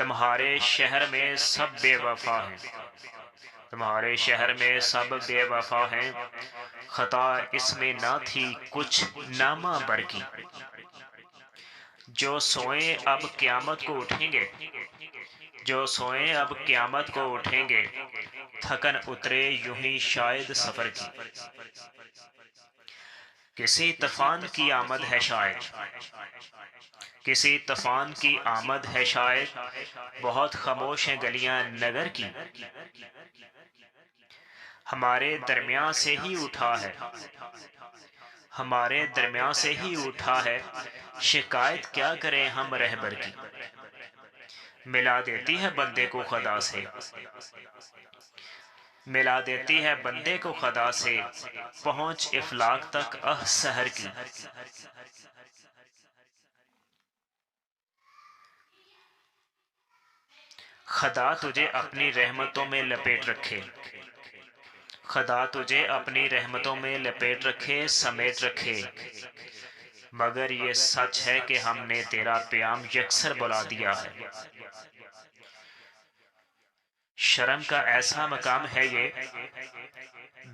تمہارے شہر میں سب بے وفا ہیں، تمہارے شہر میں سب بے وفا ہیں، خطا اس میں نہ تھی کچھ نامہ بر کی۔ جو سوئیں اب قیامت کو اٹھیں گے، جو سوئیں اب قیامت کو اٹھیں گے، تھکن اترے یوں ہی شاید سفر کی۔ کسی طوفان کی آمد ہے شاید، کسی طوفان کی آمد ہے شاید، بہت خاموش ہیں گلیاں نگر کی۔ ہمارے درمیان سے ہی اٹھا ہے، ہمارے درمیان سے ہی اٹھا ہے، شکایت کیا کریں ہم رہبر کی۔ ملا دیتی ہے بندے کو خدا سے، ملا دیتی ہے بندے کو خدا سے، پہنچ افلاک تک سحر کی۔ خدا تجھے اپنی رحمتوں میں لپیٹ رکھے، خدا تجھے اپنی رحمتوں میں لپیٹ رکھے، سمیٹ رکھے، مگر یہ سچ ہے کہ ہم نے تیرا پیام یکسر بلا دیا ہے۔ شرم کا ایسا مقام ہے یہ،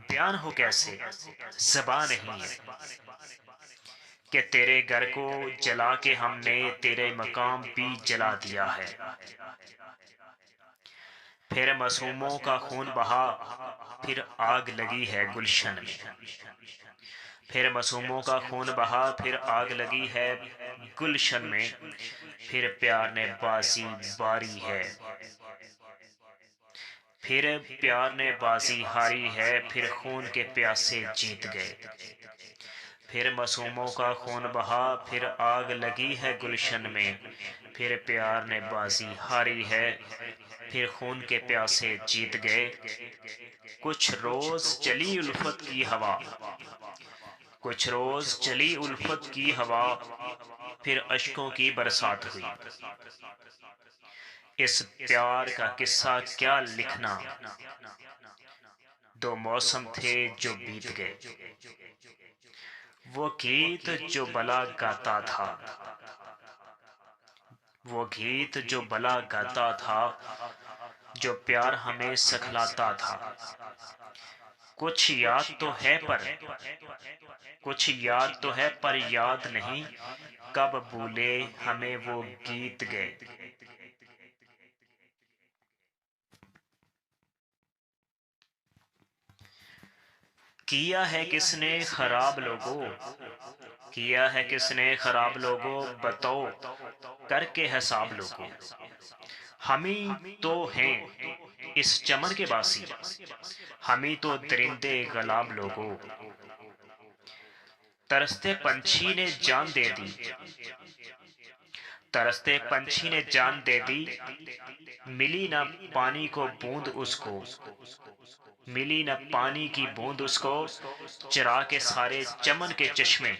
بیان ہو کیسے، زبان نہیں ہے، کہ تیرے گھر کو جلا کے ہم نے تیرے مقام بھی جلا دیا ہے۔ پھر معصوموں کا خون بہا، پھر آگ لگی ہے گلشن میں، پھر معصوموں کا خون بہا، پھر آگ لگی ہے گلشن میں، پھر پیار نے بازی باری ہے، پھر پیار نے بازی ہاری ہے، پھر خون کے پیاسے جیت گئے۔ پھر معصوموں کا خون بہا، پھر آگ لگی ہے گلشن میں، پھر پیار نے بازی ہاری ہے، پھر خون کے پیاسے جیت گئے۔ کچھ روز چلی الفت کی ہوا، کچھ روز چلی الفت کی ہوا، پھر اشکوں کی برسات ہوئی۔ اس پیار کا قصہ کیا لکھنا، دو موسم تھے جو بیت گئے۔ وہ گیت جو بلا گاتا تھا، وہ گیت جو بلا گاتا تھا، جو پیار ہمیں سکھلاتا تھا۔ کچھ یاد تو ہے پر، کچھ یاد تو ہے پر یاد نہیں، کب بھولے ہمیں وہ گیت گئے۔ کیا ہے کس نے خراب لوگوں، کیا ہے کس نے خراب لوگوں، بتاؤ کر کے حساب لوگوں۔ ہمیں تو ہیں اس چمن کے باسی، ہمیں تو درندے غلاب لوگوں۔ ترستے پنچھی نے جان دے دی، ترستے پنچھی نے جان دے دی، ملی نہ پانی کو بوند اس کو، ملی نہ پانی کی بوند اس کو۔ چرا کے سارے چمن کے چشمے،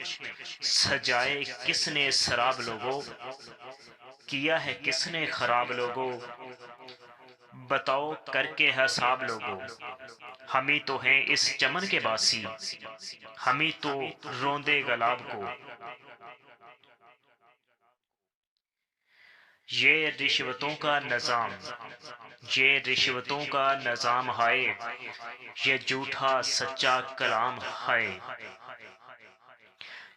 سجائے کس نے سراب لوگوں۔ کیا ہے کس نے خراب لوگوں، بتاؤ کر کے حساب لوگوں۔ ہمیں تو ہیں اس چمن کے باسی، ہمیں تو روندے گلاب کو۔ یہ رشوتوں کا نظام، یہ رشوتوں کا نظام ہائے، یہ جھوٹا سچا کلام ہائے۔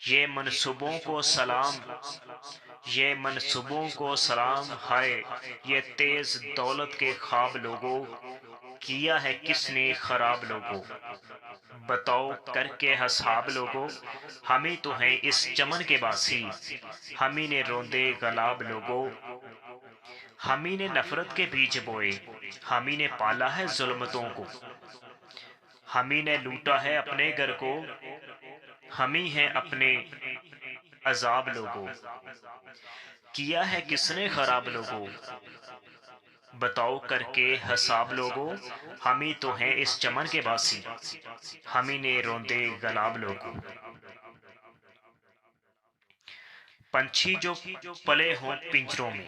یہ منصوبوں کو سلام، یہ منصوبوں کو سلام ہائے، یہ تیز دولت کے خواب لوگوں۔ کیا ہے کس نے خراب لوگوں، بتاؤ کر کے حساب لوگوں۔ ہمیں تو ہیں اس چمن کے باسی، ہمیں نے روندے گلاب لوگوں۔ ہمیں نے نفرت کے بیج بوئے، ہمیں نے پالا ہے ظلمتوں کو۔ ہمیں نے لوٹا ہے اپنے گھر کو، ہمیں ہیں اپنے عذاب لوگوں۔ کیا ہے کس نے خراب لوگوں، بتاؤ کر کے حساب لوگوں۔ ہمیں تو ہیں اس چمن کے باسی، ہمیں نے روندے گلاب لوگوں۔ پنچھی جو پلے ہوں پنجروں میں،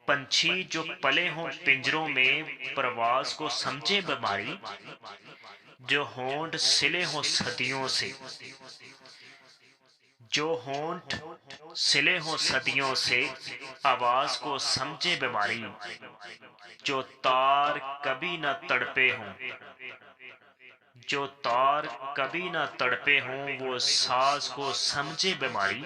پنچھی جو پلے ہوں پنجروں میں، پرواز کو سمجھے بیماری، جو ہونٹ سلے ہوں صدیوں سے، جو ہونٹ سلے ہوں صدیوں سے آواز کو سمجھے بیماری، جو تار کبھی نہ تڑپے ہوں، جو تار کبھی نہ تڑپے ہوں وہ ساز کو سمجھے بیماری،